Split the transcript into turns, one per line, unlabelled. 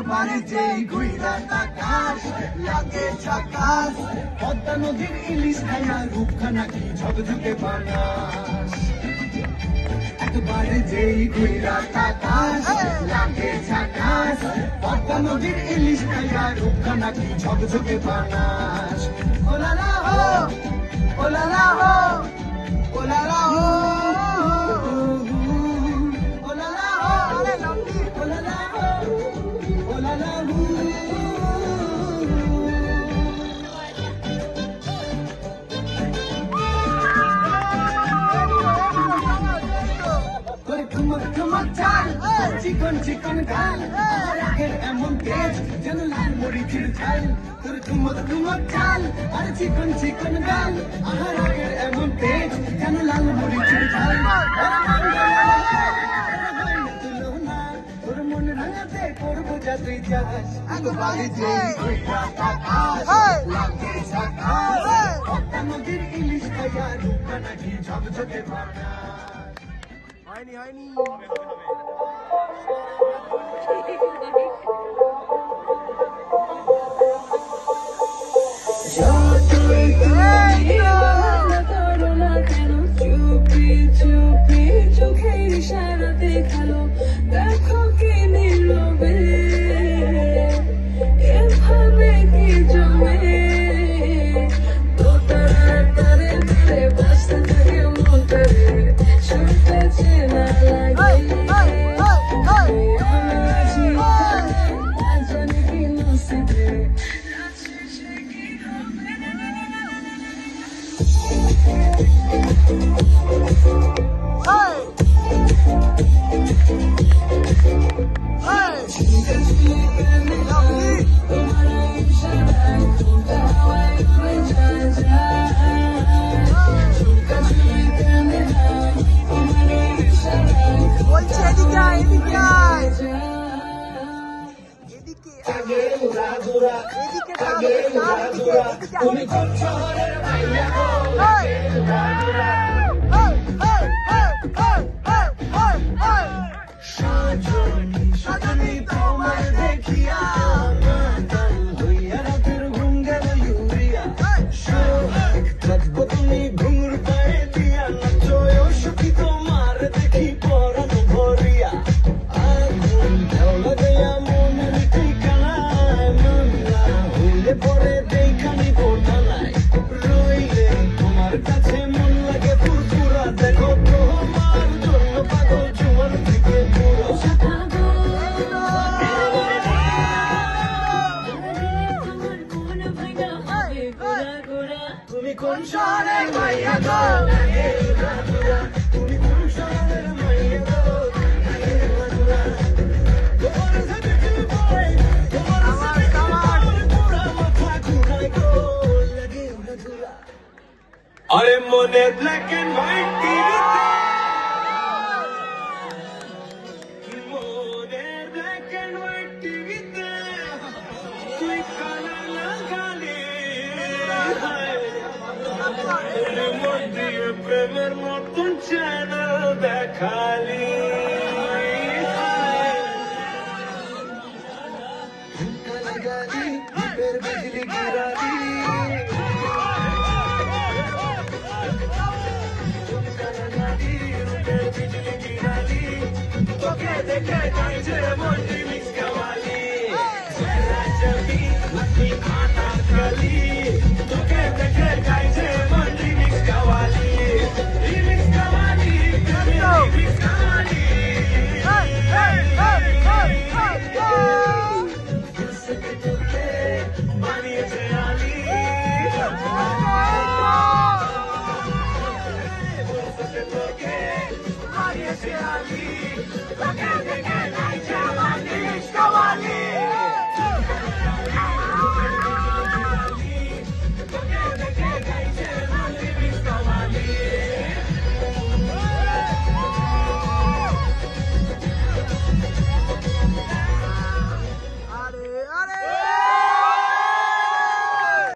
একবারে যেই ঘুইরা তাকাস লাগে ঝাকাস, পদ্মা নদীর ইলিশ খায়া রূপখানা কি ঝকঝকে বানাস। একবারে যেই ঘুইরা তাকাস লাগে ঝাকাস, পদ্মা নদীর ইলিশ খায়া রূপখানা কি ঝকঝকে বানাস। ওলালা হো, ওলালা হো, ওলালা হো, ওলালা হো, ওলালা হো, ওলালা হো। ঠুমক ঠুমক চাল, চিকন চিকন গাল, রাগের এমন তেজ যেন লাল মরিচের ঝাল। তোর ঠুমক ঠুমক চাল আর চিকন চিকন গাল, রাগের এমন তেজ যেন লাল মরিচের ঝাল। তোর মন রাঙাতে করবো যা তুই চাস, একবারে যেই ঘুইরা তাকাস লাগে ঝাকাস, পদ্মা নদীর ইলিশ খায়া রূপখানা কি ঝকঝকে বানাস। হয়নি হয়নি
চুপি চুপি চোখের ইশারা দেখালো, দেখো কি নীরবে এভাবে কি জমে তোতার তারে তারে বাসতে থাকে মনটারে, শুনতেছে না লাগে জানি কি নসিবে শেষে কি হবে।
তুমি কোন শহরের মাইয়া গো? সজনী সজনী তোমার দেখিয়া মাতাল হইয়া রাতের ঘুম গেল ইউরিয়া। সোহাগ থাকবো তুমি ঘুঙুর পায়ে দিয়া, নাচো সখী তোমার দেখি পরানো ভরিয়া। আগুন ঢেউ লাগাইয়া মনের ঠিকানায়, মন না হইলে পরে দেখানি বোঠানায়। রইলে তোমার কাছে মন লাগে ফুরফুরা, দেখো তোমার জন্য পাগল জুয়ার থেকে পুরো। তুমি কোন শহরের মাইয়া গো? তুমি কোন শহরের মাইয়া গো? তোমার সাথে কি বলে, তোমার সাথে কি বলে, পুরা মাথা ঘুরায় গো, লাগে উড়া ধুরা। আরে মনে ব্ল্যাক এন্ড হোয়াইট টিভিতে, মনে ব্ল্যাক এন্ড হোয়াইট টিভিতে তুই কালার লাগালি, মন দিয়ে প্রেমের মতন চ্যানেল দেখালি।